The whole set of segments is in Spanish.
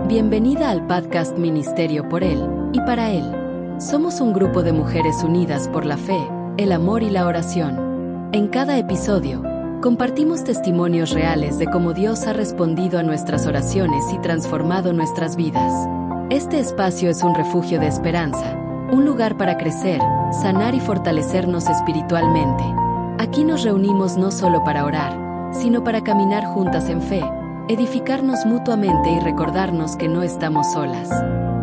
Bienvenida al podcast Ministerio por Él y para Él. Somos un grupo de mujeres unidas por la fe, el amor y la oración. En cada episodio, compartimos testimonios reales de cómo Dios ha respondido a nuestras oraciones y transformado nuestras vidas. Este espacio es un refugio de esperanza, un lugar para crecer, sanar y fortalecernos espiritualmente. Aquí nos reunimos no solo para orar, sino para caminar juntas en fe, edificarnos mutuamente y recordarnos que no estamos solas.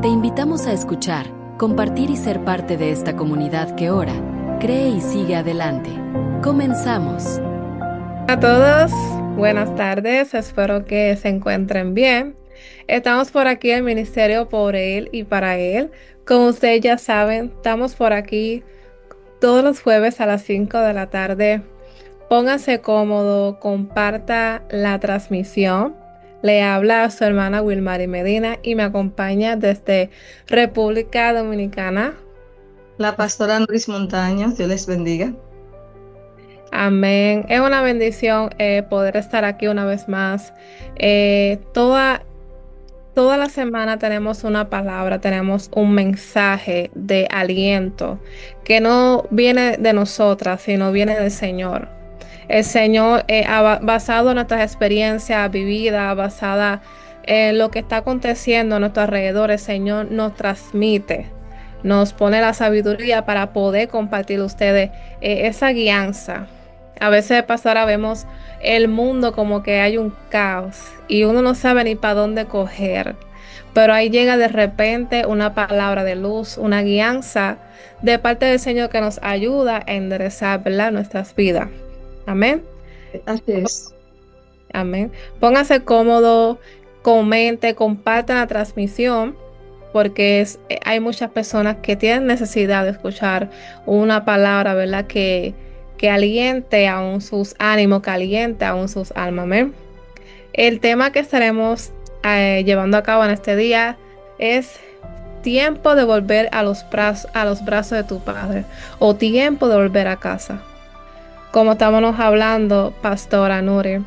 Te invitamos a escuchar, compartir y ser parte de esta comunidad que ora, cree y sigue adelante. Comenzamos. Hola a todos, buenas tardes, espero que se encuentren bien. Estamos por aquí en Ministerio por Él y para Él. Como ustedes ya saben, estamos por aquí todos los jueves a las 5 de la tarde. Póngase cómodo, comparta la transmisión. Le habla su hermana Wilmary Medina y me acompaña desde República Dominicana la pastora Noris Montaños. Dios les bendiga. Amén. Es una bendición poder estar aquí una vez más. Toda la semana tenemos una palabra, tenemos un mensaje de aliento que no viene de nosotras, sino viene del Señor. El Señor, basado en nuestras experiencias vividas, basada en lo que está aconteciendo a nuestro alrededor, el Señor nos transmite, nos pone la sabiduría para poder compartir a ustedes esa guianza. A veces, pastora, vemos el mundo como que hay un caos y uno no sabe ni para dónde coger. Pero ahí llega de repente una palabra de luz, una guianza de parte del Señor que nos ayuda a enderezar, ¿verdad?, nuestras vidas. Amén. Así es. Amén. Póngase cómodo, comente, comparta la transmisión, porque hay muchas personas que tienen necesidad de escuchar una palabra, ¿verdad?, que aliente aún sus ánimos, que aliente aún sus almas. Amén. El tema que estaremos llevando a cabo en este día es tiempo de volver a los brazos de tu Padre, o tiempo de volver a casa. Como estábamos hablando, pastora Nuri,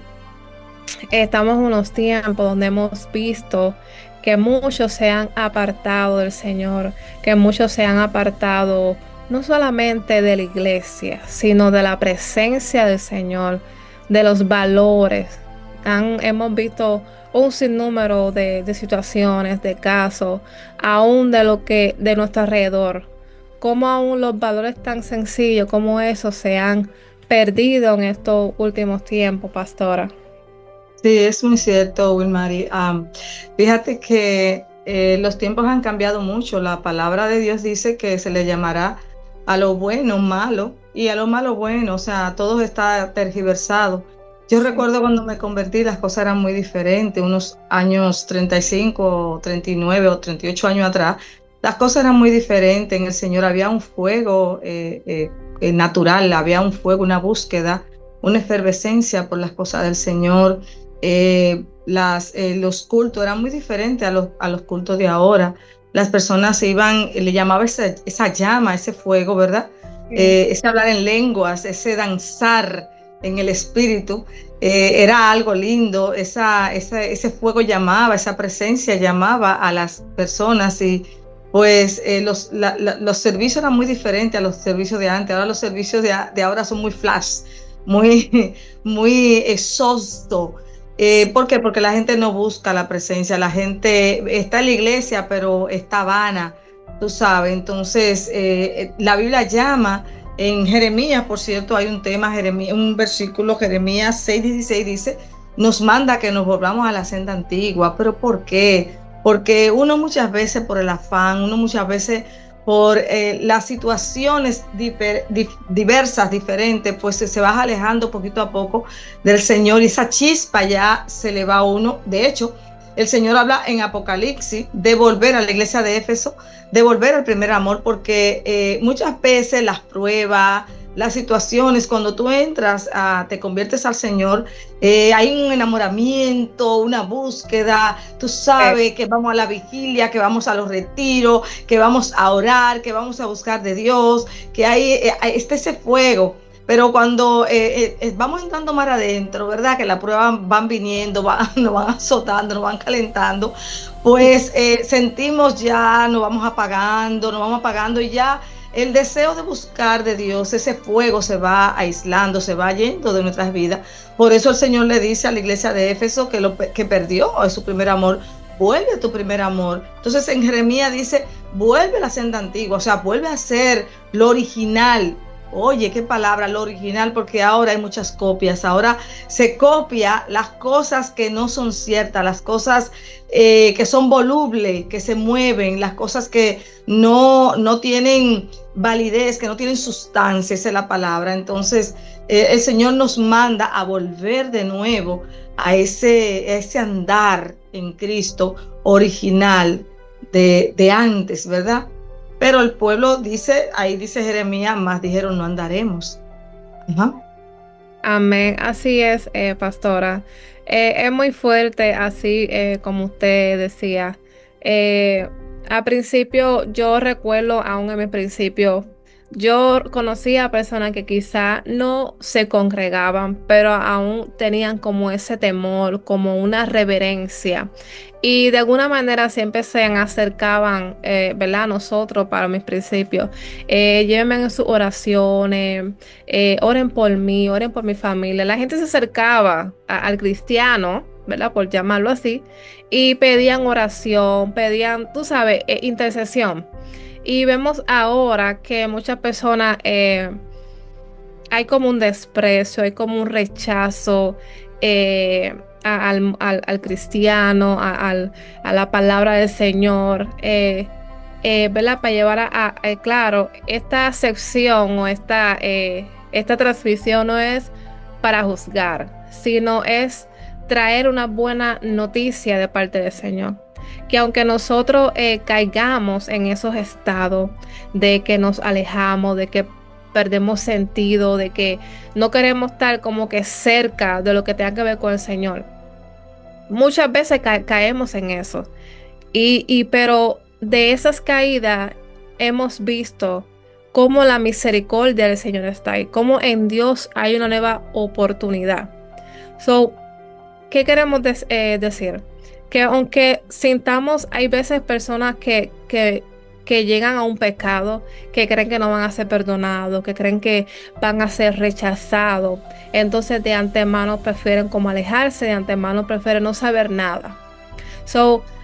estamos en unos tiempos donde hemos visto que muchos se han apartado del Señor, que muchos se han apartado no solamente de la iglesia, sino de la presencia del Señor, de los valores. Hemos visto un sinnúmero de situaciones, de casos, aún de nuestro alrededor, como aún los valores tan sencillos como esos se han perdido en estos últimos tiempos, pastora. Sí, es muy cierto, Wilmary. Fíjate que los tiempos han cambiado mucho. La palabra de Dios dice que se le llamará a lo bueno malo y a lo malo bueno. O sea, todo está tergiversado. Yo recuerdo cuando me convertí, las cosas eran muy diferentes. Unos años 35, 39 o 38 años atrás, las cosas eran muy diferentes. En el Señor había un fuego natural, había un fuego, una búsqueda, una efervescencia por las cosas del Señor. Los cultos eran muy diferentes a los cultos de ahora. Las personas se iban, le llamaba esa llama, ese fuego, ¿verdad? Ese hablar en lenguas, ese danzar en el espíritu, era algo lindo. Ese fuego llamaba, esa presencia llamaba a las personas y pues los servicios eran muy diferentes a los servicios de antes. Ahora los servicios de ahora son muy flash, muy exhausto. ¿Por qué? Porque la gente no busca la presencia, la gente está en la iglesia pero está vana, tú sabes. Entonces la Biblia llama en Jeremías, por cierto, hay un tema, un versículo, Jeremías 6:16 dice, nos manda que nos volvamos a la senda antigua. ¿Pero por qué? Porque uno muchas veces por el afán, uno muchas veces por las situaciones diversas, diferentes, pues se va alejando poquito a poco del Señor y esa chispa ya se le va a uno. De hecho, el Señor habla en Apocalipsis de volver a la iglesia de Éfeso, de volver al primer amor, porque muchas veces las pruebas, las situaciones, cuando tú entras, te conviertes al Señor, hay un enamoramiento, una búsqueda. Tú sabes que vamos a la vigilia, que vamos a los retiros, que vamos a orar, que vamos a buscar de Dios, que está ese fuego. pero cuando vamos entrando más adentro, ¿verdad? Que las pruebas van viniendo, nos van azotando, nos van calentando, pues sentimos ya, nos vamos apagando y ya el deseo de buscar de Dios, ese fuego se va aislando, se va yendo de nuestras vidas. Por eso el Señor le dice a la iglesia de Éfeso que perdió su primer amor. Vuelve a tu primer amor. Entonces en Jeremías dice, vuelve a la senda antigua, o sea, vuelve a ser lo original. Oye, qué palabra, lo original, porque ahora hay muchas copias. Ahora se copia las cosas que no son ciertas, las cosas que son volubles, que se mueven, las cosas que no tienen validez, que no tienen sustancia, esa es la palabra. Entonces el Señor nos manda a volver de nuevo a ese andar en Cristo original de antes, ¿verdad? Pero el pueblo dice, ahí dice Jeremías, más dijeron, no andaremos. Ajá. Amén, así es, pastora. Es muy fuerte, así como usted decía. Al principio, yo recuerdo, aún en mi principio, yo conocía a personas que quizá no se congregaban, pero aún tenían como ese temor, como una reverencia. Y de alguna manera siempre se acercaban, ¿verdad? A nosotros para mis principios. Llévenme en sus oraciones, oren por mí, oren por mi familia. La gente se acercaba al cristiano, ¿verdad? Por llamarlo así, y pedían oración, pedían, tú sabes, intercesión. Y vemos ahora que muchas personas hay como un desprecio, hay como un rechazo al cristiano, a la palabra del Señor, ¿verdad? Para llevar claro, esta sección o esta transmisión no es para juzgar, sino es traer una buena noticia de parte del Señor. Que aunque nosotros caigamos en esos estados de que nos alejamos, de que perdemos sentido, de que no queremos estar como que cerca de lo que tenga que ver con el Señor, muchas veces caemos en eso. Pero de esas caídas hemos visto cómo la misericordia del Señor está ahí, cómo en Dios hay una nueva oportunidad. ¿Qué queremos decir? Que aunque sintamos, hay veces personas que llegan a un pecado, que creen que no van a ser perdonados, que creen que van a ser rechazados. Entonces de antemano prefieren como alejarse, de antemano prefieren no saber nada.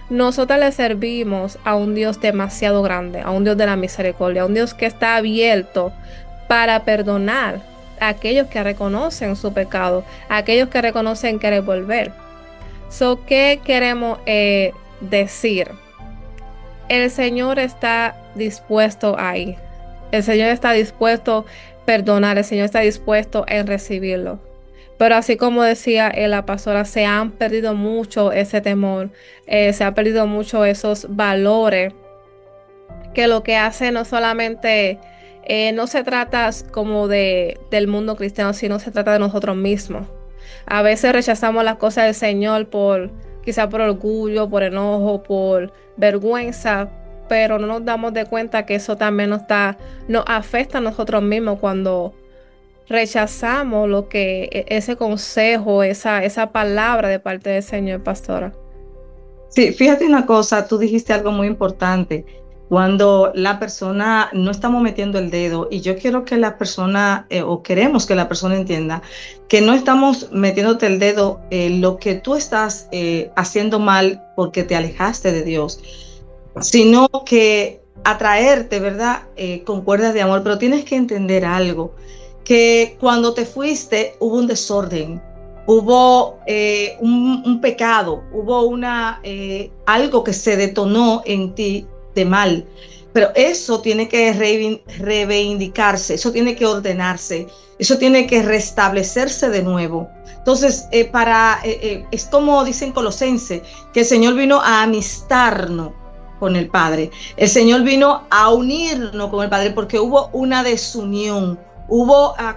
Nosotros le servimos a un Dios demasiado grande, a un Dios de la misericordia, a un Dios que está abierto para perdonar a aquellos que reconocen su pecado, a aquellos que reconocen querer volver. ¿Qué queremos decir? El Señor está dispuesto ahí. El Señor está dispuesto a perdonar. El Señor está dispuesto a recibirlo. Pero así como decía la pastora, se han perdido mucho ese temor. Se ha perdido mucho esos valores. Que lo que hace no solamente, no se trata como del mundo cristiano, sino se trata de nosotros mismos. A veces rechazamos las cosas del Señor quizá por orgullo, por enojo, por vergüenza, pero no nos damos de cuenta que eso también nos afecta a nosotros mismos cuando rechazamos ese consejo, esa palabra de parte del Señor, pastora. Sí, fíjate una cosa, tú dijiste algo muy importante. Cuando la persona, no estamos metiendo el dedo, y yo quiero que la persona, o queremos que la persona entienda, que no estamos metiéndote el dedo en lo que tú estás haciendo mal porque te alejaste de Dios, sino que atraerte, ¿verdad? Con cuerdas de amor. Pero tienes que entender algo, que cuando te fuiste hubo un desorden, hubo un pecado, hubo algo que se detonó en ti de mal, pero eso tiene que reivindicarse, eso tiene que ordenarse, eso tiene que restablecerse de nuevo. Entonces, es como dicen Colosenses, que el Señor vino a amistarnos con el Padre, el Señor vino a unirnos con el Padre, porque hubo una desunión.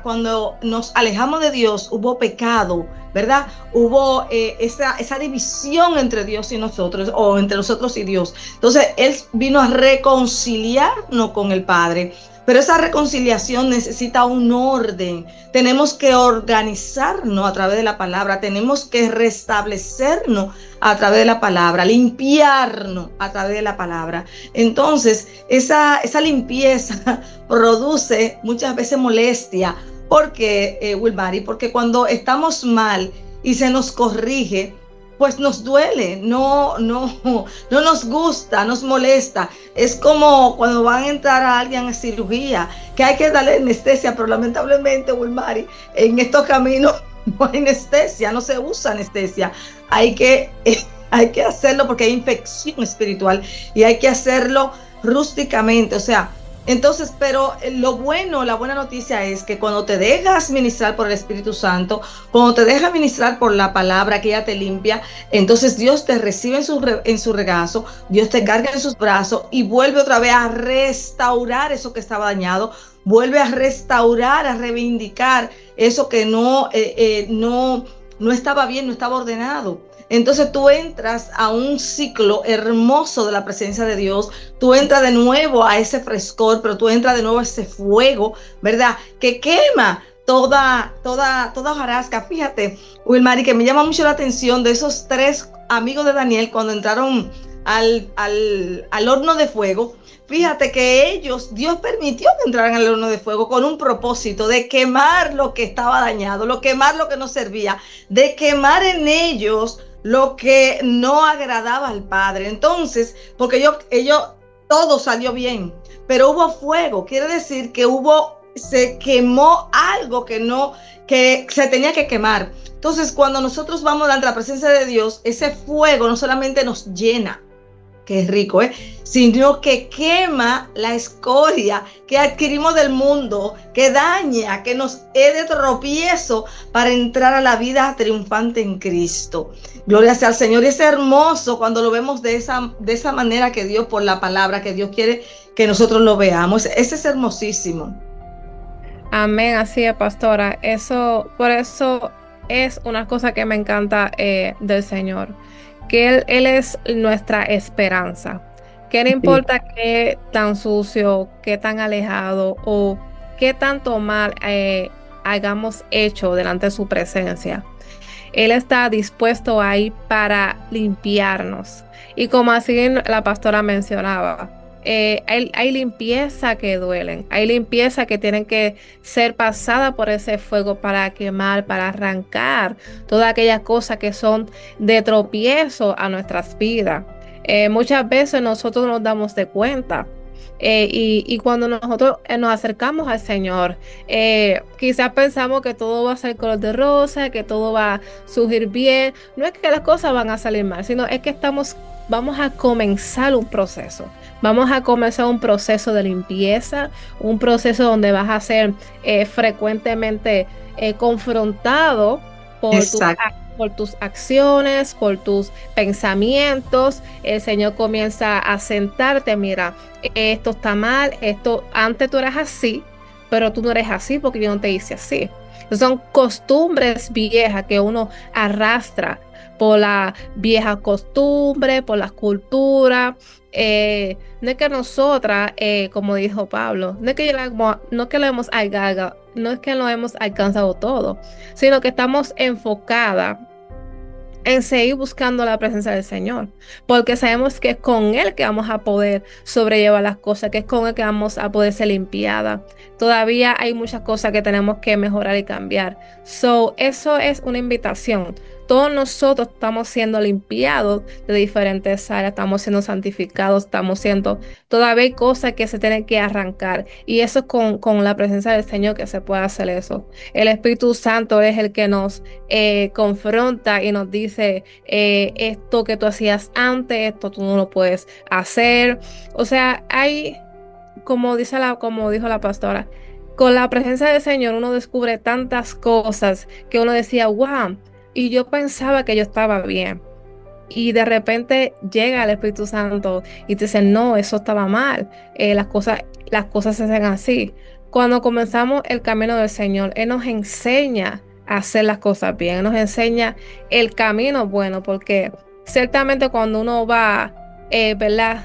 Cuando nos alejamos de Dios, hubo pecado, ¿verdad? Hubo esa división entre Dios y nosotros, o entre nosotros y Dios. Entonces, Él vino a reconciliarnos con el Padre. pero esa reconciliación necesita un orden. Tenemos que organizarnos a través de la palabra, tenemos que restablecernos a través de la palabra, limpiarnos a través de la palabra. Entonces, esa limpieza produce muchas veces molestia. ¿Por qué, Wilmary? Porque cuando estamos mal y se nos corrige, pues nos duele, no nos gusta, nos molesta. Es como cuando van a entrar a alguien a cirugía, que hay que darle anestesia, pero lamentablemente, Wilmary, en estos caminos no hay anestesia, no se usa anestesia. Hay que hacerlo porque hay infección espiritual y hay que hacerlo rústicamente, o sea. Entonces, pero la buena noticia es que cuando te dejas ministrar por el Espíritu Santo, cuando te dejas ministrar por la palabra que ella te limpia, entonces Dios te recibe en su regazo, Dios te carga en sus brazos y vuelve otra vez a restaurar eso que estaba dañado, vuelve a restaurar, a reivindicar eso que no estaba bien, no estaba ordenado. Entonces tú entras a un ciclo hermoso de la presencia de Dios, tú entras de nuevo a ese frescor, pero tú entras de nuevo a ese fuego, ¿verdad? Que quema toda hojarasca. Fíjate, Wilmary, que me llama mucho la atención de esos 3 amigos de Daniel cuando entraron al horno de fuego. Fíjate que Dios permitió que entraran al horno de fuego con un propósito de quemar lo que estaba dañado, quemar lo que no servía, de quemar en ellos lo que no agradaba al Padre. Entonces, porque ellos todo salió bien, pero hubo fuego, quiere decir que se quemó algo que se tenía que quemar. Entonces, cuando nosotros vamos ante la presencia de Dios, ese fuego no solamente nos llena, que es rico, sino que quema la escoria que adquirimos del mundo, que daña, que nos es de tropiezo para entrar a la vida triunfante en Cristo. Gloria sea al Señor. Y es hermoso cuando lo vemos de esa manera que Dios, por la palabra, que Dios quiere que nosotros lo veamos. Ese es hermosísimo. Amén, así es, pastora. Por eso es una cosa que me encanta del Señor, que Él es nuestra esperanza, que no importa qué tan sucio, qué tan alejado o qué tanto mal hayamos hecho delante de su presencia, Él está dispuesto ahí para limpiarnos. Y como así la pastora mencionaba, hay limpieza que duelen, hay limpieza que tienen que ser pasada por ese fuego para quemar, para arrancar todas aquellas cosas que son de tropiezo a nuestras vidas. Muchas veces nosotros nos damos de cuenta. Y cuando nosotros nos acercamos al Señor, quizás pensamos que todo va a ser color de rosa, que todo va a surgir bien. No es que las cosas van a salir mal, sino es que vamos a comenzar un proceso. Vamos a comenzar un proceso de limpieza, un proceso donde vas a ser frecuentemente confrontado por tus acciones, por tus pensamientos. El Señor comienza a sentarte, mira, esto está mal, antes tú eras así, pero tú no eres así porque yo no te hice así. Son costumbres viejas que uno arrastra por la vieja costumbre, por la cultura. No es que nosotras, como dijo Pablo, no es que lo hemos alcanzado todo, sino que estamos enfocadas en seguir buscando la presencia del Señor, porque sabemos que es con Él que vamos a poder sobrellevar las cosas, que es con Él que vamos a poder ser limpiadas. Todavía hay muchas cosas que tenemos que mejorar y cambiar. Eso es una invitación. Todos nosotros estamos siendo limpiados de diferentes áreas, estamos siendo santificados, todavía hay cosas que se tienen que arrancar, y eso es con la presencia del Señor que se puede hacer eso. El Espíritu Santo es el que nos confronta y nos dice, esto que tú hacías antes, esto tú no lo puedes hacer. O sea, como dijo la pastora, con la presencia del Señor uno descubre tantas cosas que uno decía, wow, y yo pensaba que yo estaba bien. Y de repente llega el Espíritu Santo y te dice, no, eso estaba mal. Las cosas se hacen así. Cuando comenzamos el camino del Señor, Él nos enseña a hacer las cosas bien. Él nos enseña el camino bueno, porque ciertamente cuando uno va, ¿verdad?,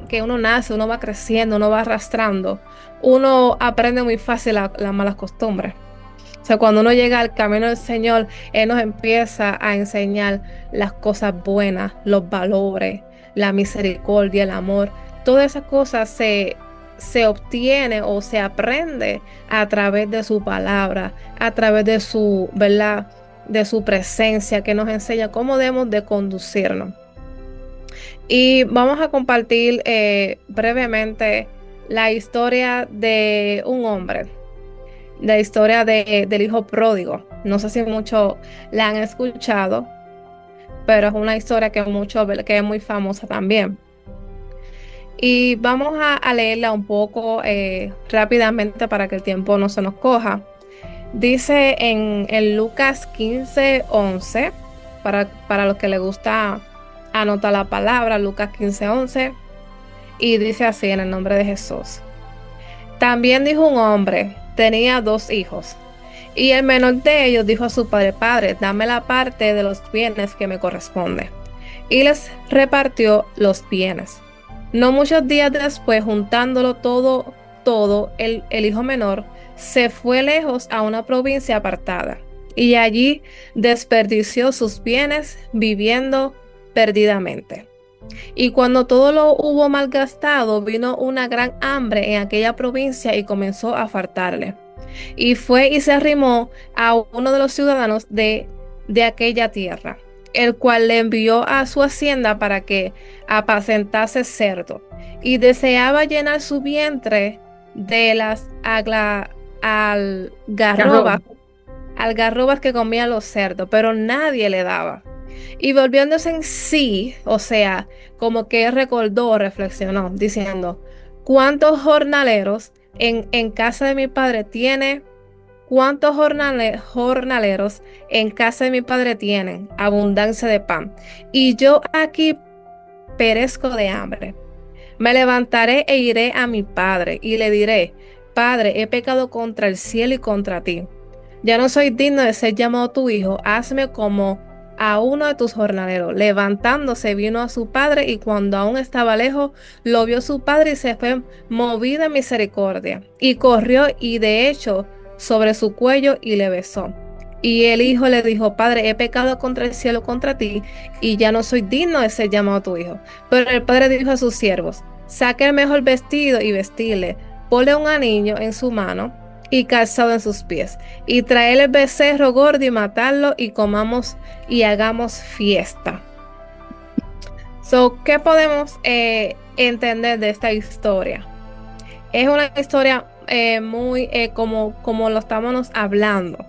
que uno nace, uno va creciendo, uno va arrastrando, uno aprende muy fácil las malas costumbres. O sea, cuando uno llega al camino del Señor, Él nos empieza a enseñar las cosas buenas, los valores, la misericordia, el amor. Todas esas cosas se obtiene o se aprende a través de su palabra, a través de su, ¿verdad?, de su presencia, que nos enseña cómo debemos de conducirnos. Y vamos a compartir brevemente la historia de un hombre, la historia del hijo pródigo. No sé si muchos la han escuchado, pero es una historia que es muy famosa también. Y vamos a leerla un poco rápidamente para que el tiempo no se nos coja. Dice en Lucas 15:11, para los que les gusta anotar la palabra, Lucas 15:11, y dice así en el nombre de Jesús. También dijo un hombre, tenía 2 hijos, y el menor de ellos dijo a su padre: Padre, dame la parte de los bienes que me corresponde. Y les repartió los bienes. No muchos días después, juntándolo todo, el hijo menor se fue lejos a una provincia apartada, y allí desperdició sus bienes viviendo perdidamente. Y cuando todo lo hubo malgastado, vino una gran hambre en aquella provincia y comenzó a faltarle. Y fue y se arrimó a uno de los ciudadanos de aquella tierra, el cual le envió a su hacienda para que apacentase cerdo, y deseaba llenar su vientre de las algarrobas que comían los cerdos, pero nadie le daba. Y volviéndose en sí, o sea, como que recordó, reflexionó, diciendo: ¿cuántos jornaleros en casa de mi padre tiene? ¿Cuántos jornaleros en casa de mi padre tienen abundancia de pan? Y yo aquí perezco de hambre. Me levantaré e iré a mi padre y le diré: Padre, he pecado contra el cielo y contra ti. Ya no soy digno de ser llamado tu hijo. Hazme como a uno de tus jornaleros. Levantándose, vino a su padre, y cuando aún estaba lejos, lo vio su padre y se fue movido en misericordia. Y corrió y de hecho sobre su cuello y le besó. Y el hijo le dijo: Padre, he pecado contra el cielo, contra ti, y ya no soy digno de ser llamado tu hijo. Pero el padre dijo a sus siervos: Saque el mejor vestido y vestirle, ponle un anillo en su mano y calzado en sus pies, y traer el becerro gordo y matarlo, y comamos y hagamos fiesta. ¿Qué podemos entender de esta historia? Es una historia muy como lo estamos hablando.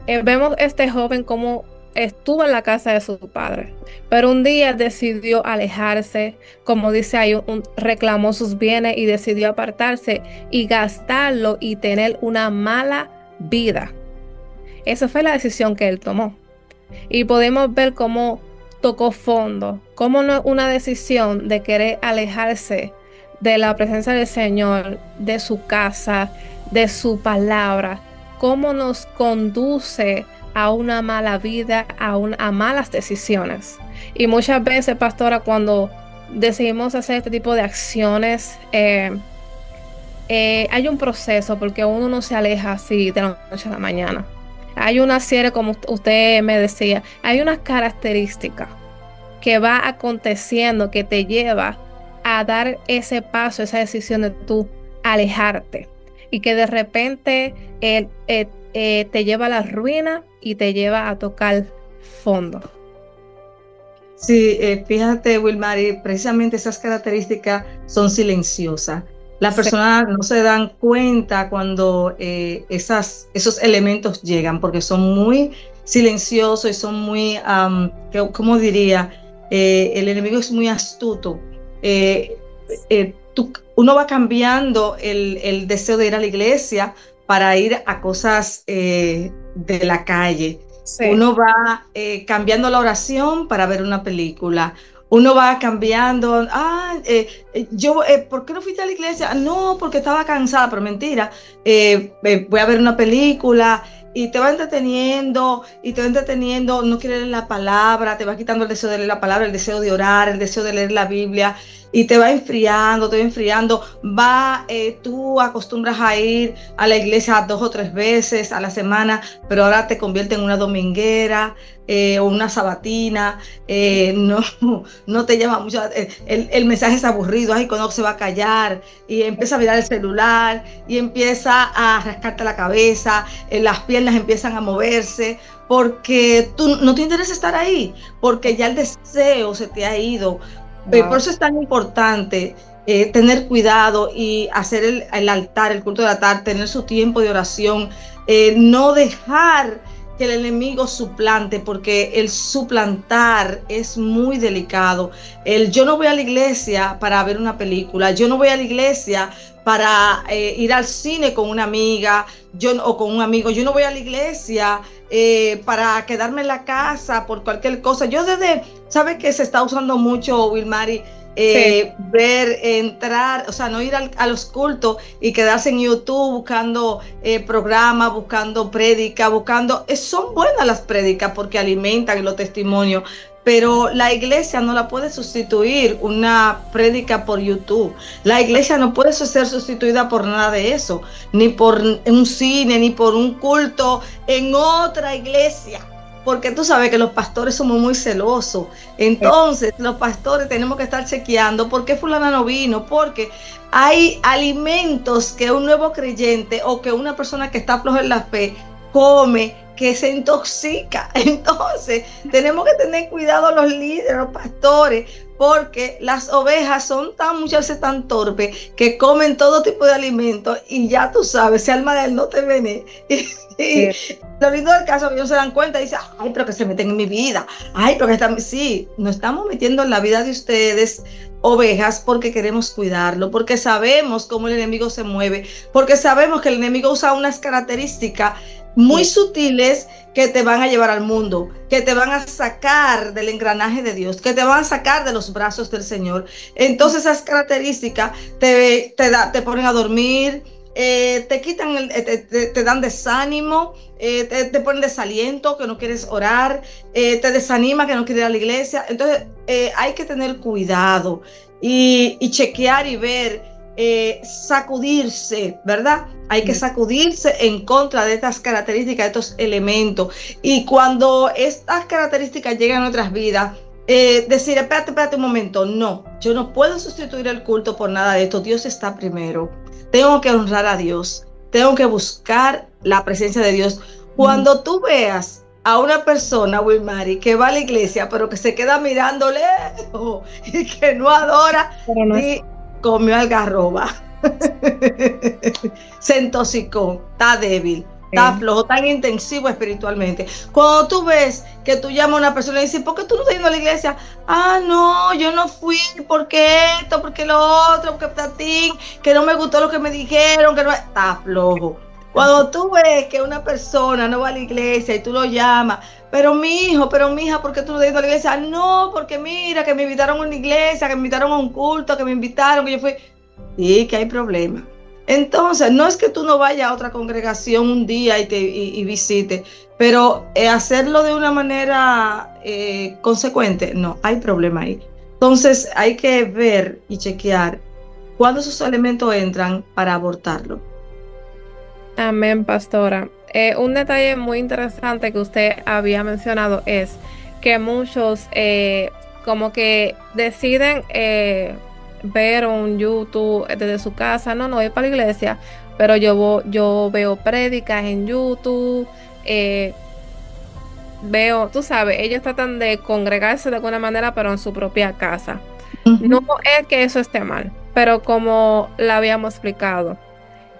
Vemos este joven como estuvo en la casa de su padre, pero un día decidió alejarse, como dice ahí, reclamó sus bienes y decidió apartarse y gastarlo y tener una mala vida. Esa fue la decisión que él tomó. Y podemos ver cómo tocó fondo, cómo una decisión de querer alejarse de la presencia del Señor, de su casa, de su palabra, cómo nos conduce a una mala vida, a malas decisiones. Y muchas veces, pastora, cuando decidimos hacer este tipo de acciones, hay un proceso, porque uno no se aleja así de la noche a la mañana. Hay una serie, como usted me decía, hay unas características que va aconteciendo que te lleva a dar ese paso, esa decisión de tú alejarte, y que de repente te lleva a la ruina y te lleva a tocar fondo. Sí, fíjate, Wilmary, precisamente esas características son silenciosas. Las personas no se dan cuenta cuando esos elementos llegan, porque son muy silenciosos y son muy, ¿cómo diría? El enemigo es muy astuto. Uno va cambiando el deseo de ir a la iglesia para ir a cosas de la calle. Sí. Uno va cambiando la oración para ver una película. Uno va cambiando, ¿por qué no fuiste a la iglesia? No, porque estaba cansada, pero mentira. Voy a ver una película. y te va entreteniendo, no quiere leer la palabra, te va quitando el deseo de leer la palabra, el deseo de orar, el deseo de leer la Biblia, y te va enfriando, tú acostumbras a ir a la iglesia 2 o 3 veces a la semana, pero ahora te convierte en una dominguera, o una sabatina, no te llama mucho, el mensaje es aburrido, ay, cuando se va a callar, y empieza a mirar el celular, y empieza a rascarte la cabeza, las piernas empiezan a moverse, porque tú no te interesa estar ahí, porque ya el deseo se te ha ido. Por eso es tan importante tener cuidado y hacer el altar, el culto del altar, tener su tiempo de oración, no dejar que el enemigo suplante, porque el suplantar es muy delicado. Yo no voy a la iglesia para ver una película, yo no voy a la iglesia para ir al cine con una amiga o con un amigo, yo no voy a la iglesia para quedarme en la casa por cualquier cosa. ¿Sabes que se está usando mucho, Wilmary? Entrar, o sea, no ir a los cultos y quedarse en YouTube buscando programas, buscando prédicas, son buenas las prédicas porque alimentan los testimonios, pero la iglesia no la puede sustituir una prédica por YouTube. La iglesia no puede ser sustituida por nada de eso, ni por un cine, ni por un culto en otra iglesia. Porque tú sabes que los pastores somos muy celosos. Entonces, los pastores tenemos que estar chequeando por qué fulana no vino, porque hay alimentos que un nuevo creyente o que una persona que está floja en la fe come, que se intoxica. Entonces, tenemos que tener cuidado los líderes, los pastores, porque las ovejas son muchas veces tan torpes que comen todo tipo de alimentos y ya tú sabes, se arma del no te vene. Y lo lindo del caso es que ellos se dan cuenta y dicen, ay, pero que se meten en mi vida, ay, pero que están, sí, nos estamos metiendo en la vida de ustedes, ovejas, porque queremos cuidarlo, porque sabemos cómo el enemigo se mueve, porque sabemos que el enemigo usa unas características muy sutiles que te van a llevar al mundo, que te van a sacar del engranaje de Dios, que te van a sacar de los brazos del Señor. Entonces esas características te ponen a dormir, te quitan, te dan desánimo, te ponen desaliento, que no quieres orar, te desanima, que no quieres ir a la iglesia. Entonces hay que tener cuidado y chequear y ver, sacudirse, ¿verdad? Hay que sacudirse en contra de estas características, de estos elementos. Y cuando estas características llegan a nuestras vidas, decir, espérate un momento, no, yo no puedo sustituir el culto por nada de esto, Dios está primero. Tengo que honrar a Dios, tengo que buscar la presencia de Dios. Cuando tú veas a una persona, Wilmary, que va a la iglesia, pero que se queda mirando lejos y que no adora, y comió algarroba, se intoxicó, está débil, está flojo, tan intensivo espiritualmente. Cuando tú ves que tú llamas a una persona y dices, ¿por qué tú no estás yendo a la iglesia? Ah, no, yo no fui porque esto, porque lo otro, porque tatín, que no me gustó lo que me dijeron, que no, está flojo. Cuando tú ves que una persona no va a la iglesia y tú lo llamas, pero mi hijo, pero mi hija, ¿por qué tú no estás yendo a la iglesia? No, porque mira, que me invitaron a una iglesia, que me invitaron a un culto, que me invitaron, que yo fui. Sí, que hay problema. Entonces, no es que tú no vayas a otra congregación un día y visite, pero hacerlo de una manera consecuente, no, hay problema ahí. Entonces, hay que ver y chequear cuándo esos elementos entran para abortarlo. Amén, pastora. Un detalle muy interesante que usted había mencionado es que muchos como que deciden ver un YouTube desde su casa. No voy para la iglesia, pero yo veo prédicas en YouTube, veo, tú sabes, ellos tratan de congregarse de alguna manera, pero en su propia casa. No es que eso esté mal, pero como la habíamos explicado,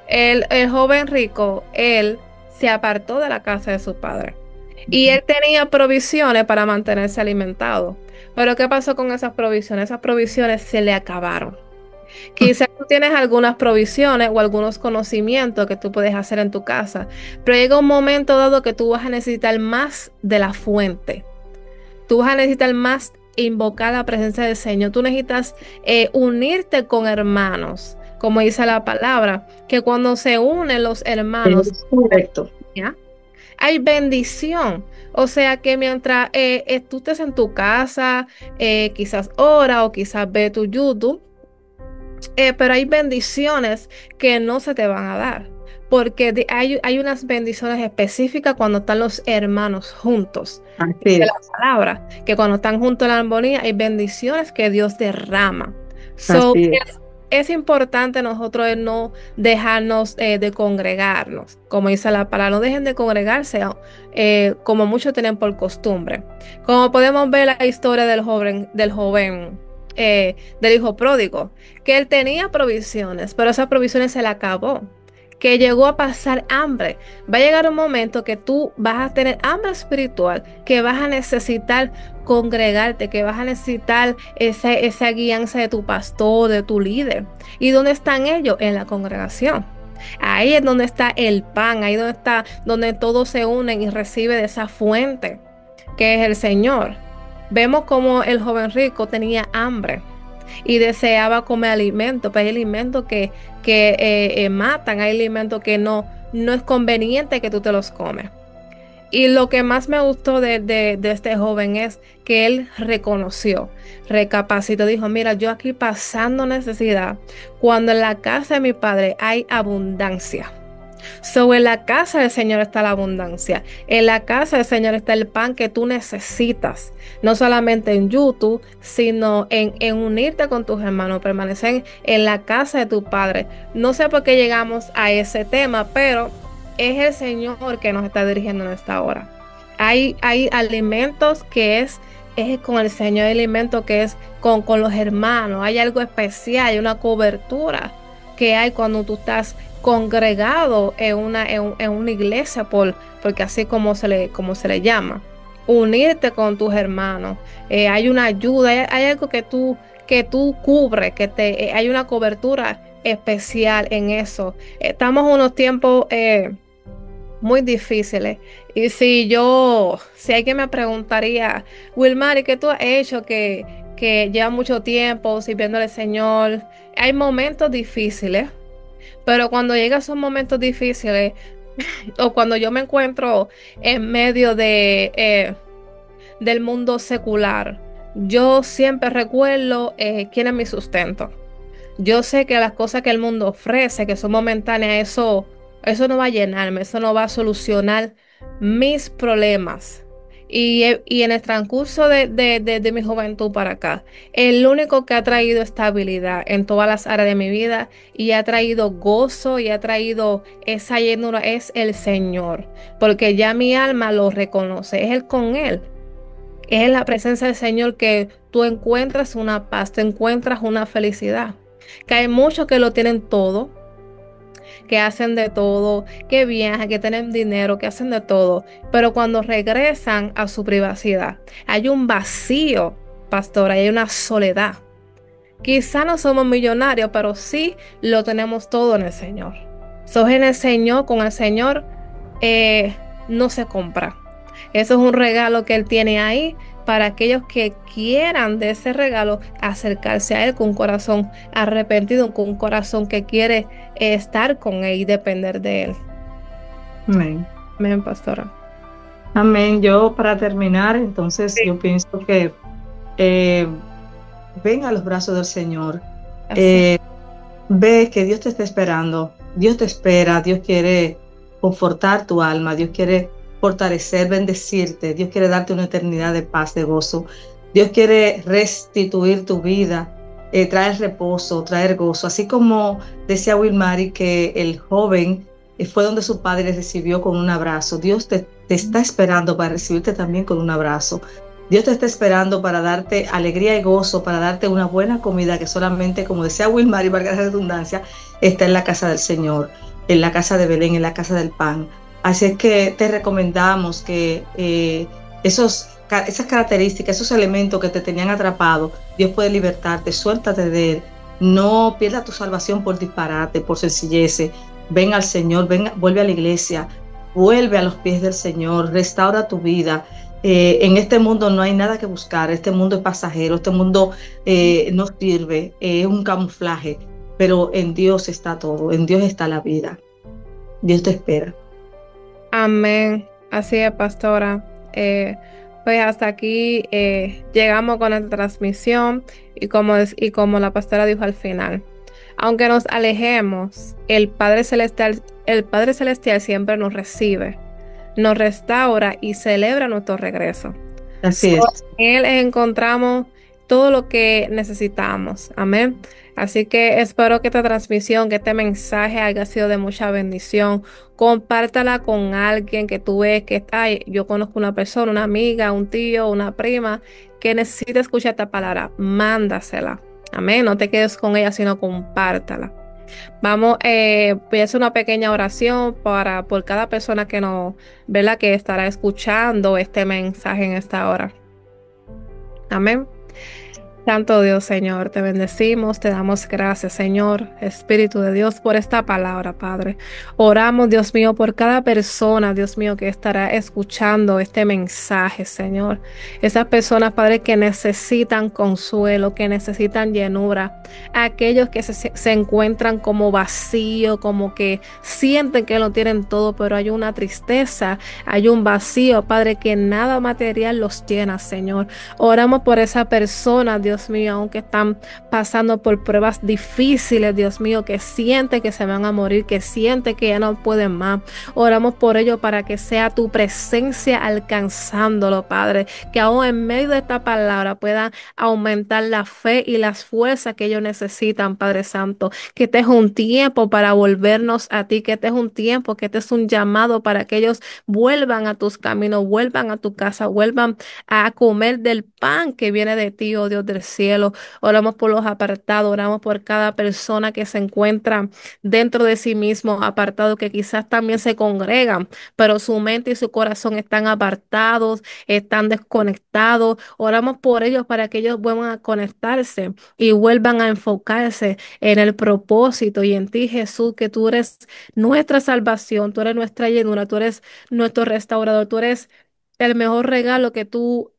el joven rico, él se apartó de la casa de su padre y él tenía provisiones para mantenerse alimentado. Pero ¿qué pasó con esas provisiones? Esas provisiones se le acabaron. Quizás tú tienes algunas provisiones o algunos conocimientos que tú puedes hacer en tu casa, pero llega un momento dado que tú vas a necesitar más de la fuente. Tú vas a necesitar más invocar la presencia del Señor. Tú necesitas unirte con hermanos, como dice la palabra, que cuando se unen los hermanos, correcto, ¿ya? hay bendición. O sea que mientras tú estés en tu casa, quizás ora o quizás ve tu YouTube, pero hay bendiciones que no se te van a dar. Porque hay unas bendiciones específicas cuando están los hermanos juntos. Así Dice es, la palabra, que cuando están juntos en la armonía hay bendiciones que Dios derrama. So, así es. es importante nosotros no dejarnos de congregarnos. Como dice la palabra, no dejen de congregarse como muchos tienen por costumbre. Como podemos ver la historia del hijo pródigo, que él tenía provisiones, pero esas provisiones se le acabó, que llegó a pasar hambre. Va a llegar un momento que tú vas a tener hambre espiritual, que vas a necesitar congregarte, que vas a necesitar esa guianza de tu pastor, de tu líder. ¿Y dónde están ellos? En la congregación. Ahí es donde está el pan, ahí donde está, donde todos se unen y reciben de esa fuente, que es el Señor. Vemos como el joven rico tenía hambre y deseaba comer alimentos, pero hay alimentos que matan, hay alimentos que no es conveniente que tú te los comes. Y lo que más me gustó de este joven es que él reconoció, recapacitó, dijo, mira, yo aquí pasando necesidad, cuando en la casa de mi padre hay abundancia. So, en la casa del Señor está la abundancia. En la casa del Señor está el pan que tú necesitas. No solamente en YouTube, sino en unirte con tus hermanos, permanecer en la casa de tu Padre. No sé por qué llegamos a ese tema, pero es el Señor que nos está dirigiendo en esta hora. Hay alimentos que es con el Señor, hay alimentos que es con los hermanos. Hay algo especial, hay una cobertura que hay cuando tú estás congregado en una iglesia, porque así como se le llama, unirte con tus hermanos. Hay una ayuda, hay algo que tú cubres, hay una cobertura especial en eso. Estamos en unos tiempos muy difíciles. Y si alguien me preguntaría, Wilmary, ¿qué tú has hecho que lleva mucho tiempo sirviéndole al Señor? Hay momentos difíciles, pero cuando llegan esos momentos difíciles, o cuando yo me encuentro en medio del mundo secular, yo siempre recuerdo quién es mi sustento. Yo sé que las cosas que el mundo ofrece, que son momentáneas, eso no va a llenarme, eso no va a solucionar mis problemas. Y en el transcurso de mi juventud para acá, el único que ha traído estabilidad en todas las áreas de mi vida y ha traído gozo y ha traído esa llenura es el Señor, porque ya mi alma lo reconoce, es Él con Él. Es en la presencia del Señor que tú encuentras una paz, tú encuentras una felicidad. Que hay muchos que lo tienen todo, que hacen de todo, que viajan, que tienen dinero, que hacen de todo, pero cuando regresan a su privacidad, hay un vacío, pastora, hay una soledad. Quizá no somos millonarios, pero sí lo tenemos todo en el Señor. Sos en el Señor, con el Señor no se compra. Eso es un regalo que Él tiene ahí para aquellos que quieran de ese regalo acercarse a Él con un corazón arrepentido, con un corazón que quiere estar con Él y depender de Él. Amén. Amén, pastora. Amén. Yo para terminar, entonces Sí. yo pienso que ven a los brazos del Señor. Así. Ve que Dios te está esperando. Dios te espera. Dios quiere confortar tu alma. Dios quiere fortalecer, bendecirte. Dios quiere darte una eternidad de paz, de gozo. Dios quiere restituir tu vida, traer reposo, traer gozo. Así como decía Wilmary que el joven fue donde su padre le recibió con un abrazo. Dios te está esperando para recibirte también con un abrazo. Dios te está esperando para darte alegría y gozo, para darte una buena comida que solamente, como decía Wilmary, valga la redundancia, está en la casa del Señor, en la casa de Belén, en la casa del pan. Así es que te recomendamos que esas características, esos elementos que te tenían atrapado, Dios puede libertarte, suéltate de Él. No pierdas tu salvación por disparate, por sencillez. Ven al Señor, vuelve a la iglesia, vuelve a los pies del Señor, restaura tu vida. En este mundo no hay nada que buscar, este mundo es pasajero, este mundo no sirve, es un camuflaje, pero en Dios está todo, en Dios está la vida. Dios te espera. Amén. Así es, pastora. Pues hasta aquí llegamos con esta transmisión y como la pastora dijo al final, aunque nos alejemos, el Padre Celestial siempre nos recibe, nos restaura y celebra nuestro regreso. Así So, es. en Él encontramos todo lo que necesitamos. Amén. Así que espero que esta transmisión, que este mensaje haya sido de mucha bendición. Compártala con alguien que tú ves que está. Yo conozco una persona, una amiga, un tío, una prima que necesita escuchar esta palabra. Mándasela. Amén. No te quedes con ella, sino compártala. Vamos, voy a hacer una pequeña oración por cada persona que nos, ¿verdad? Que estará escuchando este mensaje en esta hora. Amén. Santo Dios, Señor, te bendecimos, te damos gracias, Señor, Espíritu de Dios, por esta palabra, Padre. Oramos, Dios mío, por cada persona, Dios mío, que estará escuchando este mensaje, Señor. Esas personas, Padre, que necesitan consuelo, que necesitan llenura. Aquellos que se encuentran como vacío, como que sienten que lo tienen todo, pero hay una tristeza, hay un vacío, Padre, que nada material los llena, Señor. Oramos por esa persona, Dios mío, aunque están pasando por pruebas difíciles, Dios mío, que siente que se van a morir, que siente que ya no pueden más. Oramos por ello para que sea tu presencia alcanzándolo, Padre, que aún en medio de esta palabra puedan aumentar la fe y las fuerzas que ellos necesitan, Padre Santo. Que este es un tiempo para volvernos a ti, que este es un tiempo, que este es un llamado para que ellos vuelvan a tus caminos, vuelvan a tu casa, vuelvan a comer del pan que viene de ti, oh Dios del cielo. Oramos por los apartados, oramos por cada persona que se encuentra dentro de sí mismo apartado, que quizás también se congregan, pero su mente y su corazón están apartados, están desconectados. Oramos por ellos para que ellos vuelvan a conectarse y vuelvan a enfocarse en el propósito y en ti, Jesús, que tú eres nuestra salvación, tú eres nuestra llenura, tú eres nuestro restaurador, tú eres el mejor regalo que tú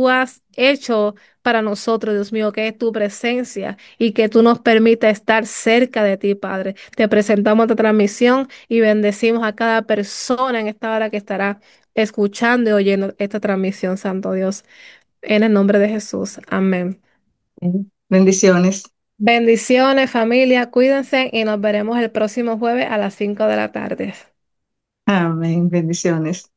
has hecho para nosotros, Dios mío, que es tu presencia y que tú nos permitas estar cerca de ti, Padre. Te presentamos esta transmisión y bendecimos a cada persona en esta hora que estará escuchando y oyendo esta transmisión, Santo Dios. En el nombre de Jesús. Amén. Bendiciones. Bendiciones, familia. Cuídense y nos veremos el próximo jueves a las 5 de la tarde. Amén. Bendiciones.